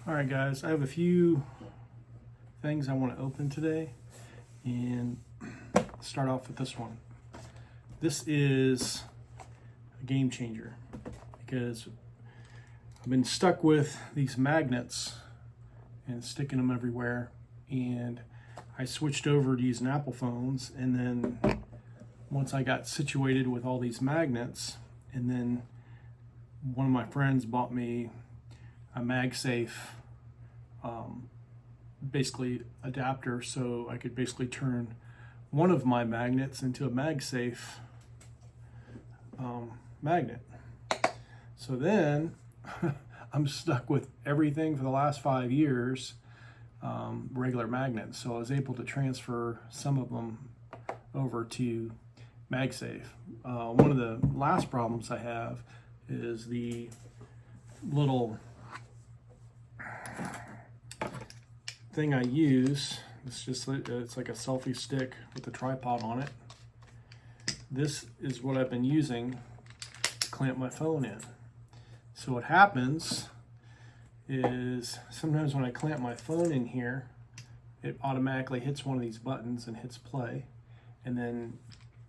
All right, guys, I have a few things I want to open today, and start off with this one. This is a game changer because I've been stuck with these magnets and sticking them everywhere, and I switched over to using Apple phones, and then once I got situated with all these magnets, and then one of my friends bought me a MagSafe basically adapter, so I could basically turn one of my magnets into a MagSafe magnet. So then I'm stuck with everything for the last 5 years, regular magnets. So I was able to transfer some of them over to MagSafe. One of the last problems I have is the little thing I use. It's like a selfie stick with a tripod on it. This is what I've been using to clamp my phone in. So what happens is sometimes when I clamp my phone in here, it automatically hits one of these buttons and hits play, and then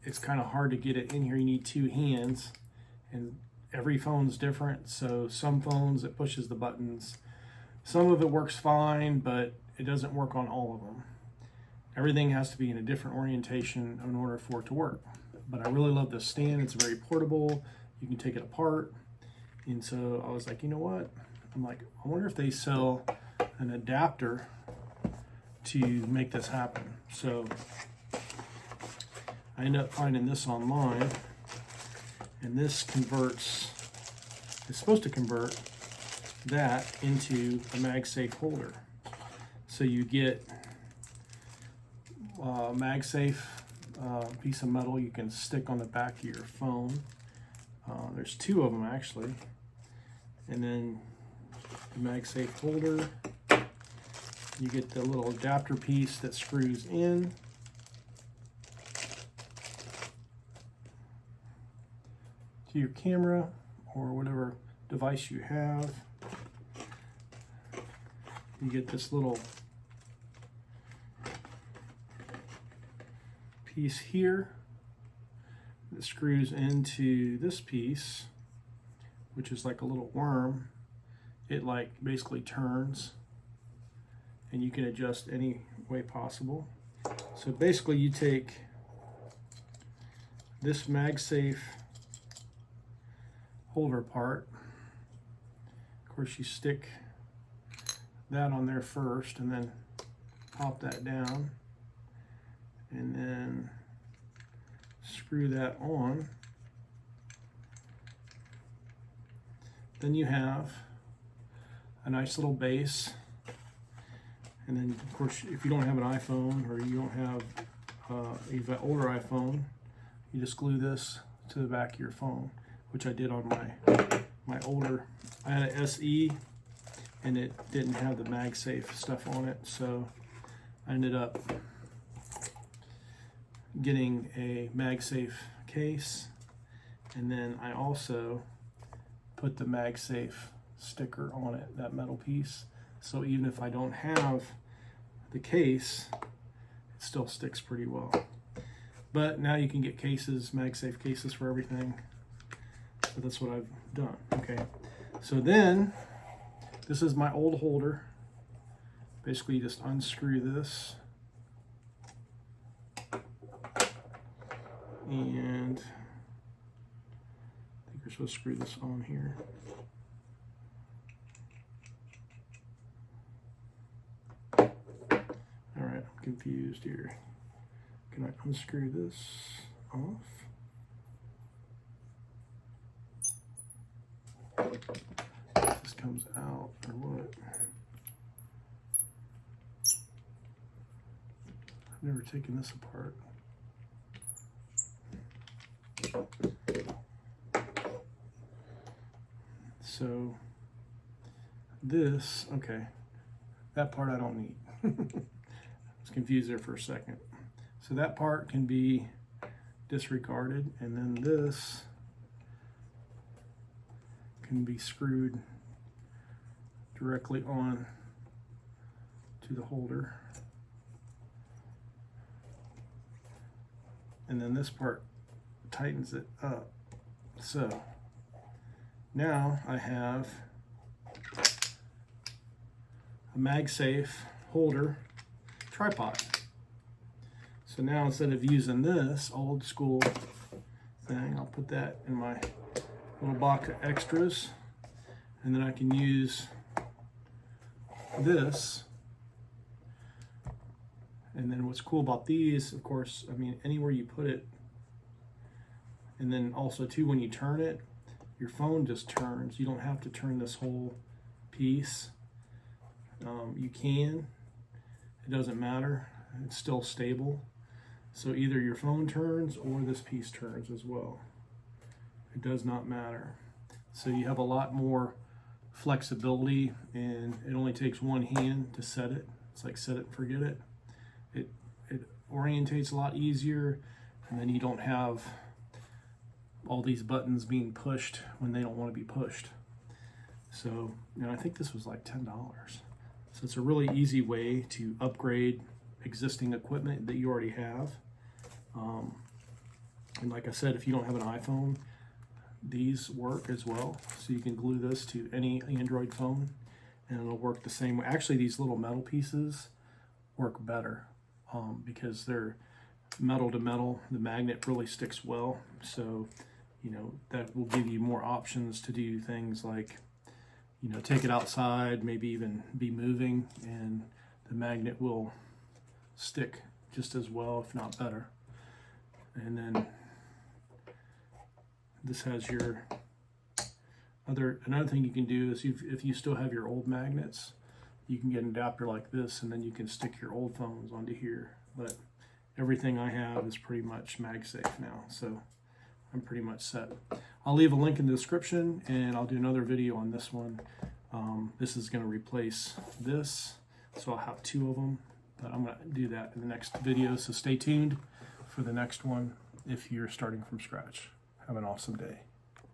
it's kind of hard to get it in here. You need two hands, and every phone's different. So some phones it pushes the buttons, some of it works fine, but it doesn't work on all of them. Everything has to be in a different orientation in order for it to work. But I really love this stand. It's very portable. You can take it apart. And so I was like, you know what? I'm like, I wonder if they sell an adapter to make this happen. So I ended up finding this online, and this converts, it's supposed to convert that into a MagSafe holder. So you get a MagSafe piece of metal you can stick on the back of your phone. There's two of them actually. And then the MagSafe holder. You get the little adapter piece that screws in. To your camera or whatever device you have. You get this little piece here that screws into this piece, which is like a little worm. It like basically turns, and you can adjust any way possible. So basically you take this MagSafe holder part. Of course you stick that on there first and then pop that down, and then screw that on. Then you have a nice little base, and then of course if you don't have an iPhone or you don't have you've got an older iPhone, you just glue this to the back of your phone, which I did on my older. I had an SE and it didn't have the MagSafe stuff on it, so I ended up getting a MagSafe case, and then I also put the MagSafe sticker on it, that metal piece, so even if I don't have the case, it still sticks pretty well. But now you can get cases, MagSafe cases for everything, so that's what I've done. Okay, so then this is my old holder. Basically you just unscrew this, and I think you're supposed to screw this on here. All right, I'm confused here. Can I unscrew this off? This comes out or what? I've never taken this apart. So this, okay, that part I don't need. I was confused there for a second. So that part can be disregarded, and then this can be screwed directly on to the holder. And then this part tightens it up. So now I have a MagSafe holder tripod. So now instead of using this old school thing, I'll put that in my little box of extras, and then I can use this. And then what's cool about these, of course, I mean, anywhere you put it, and then also too, when you turn it, your phone just turns. You don't have to turn this whole piece. You can, it doesn't matter, it's still stable. So either your phone turns or this piece turns as well. It does not matter. So you have a lot more flexibility, and it only takes one hand to set it. It's like set it and forget it. It orientates a lot easier, and then you don't have all these buttons being pushed when they don't want to be pushed. So, you know, I think this was like $10. So it's a really easy way to upgrade existing equipment that you already have. And like I said, if you don't have an iPhone, these work as well. So you can glue this to any Android phone and it'll work the same way. Actually, these little metal pieces work better because they're metal to metal. The magnet really sticks well. So, you know, that will give you more options to do things like, you know, take it outside, maybe even be moving, and the magnet will stick just as well, if not better. And then this has your another thing you can do is if you still have your old magnets, you can get an adapter like this, and then you can stick your old phones onto here. But everything I have is pretty much MagSafe now, so I'm pretty much set. I'll leave a link in the description, and I'll do another video on this one. This is going to replace this, so I'll have two of them, but I'm going to do that in the next video, so stay tuned for the next one if you're starting from scratch. Have an awesome day.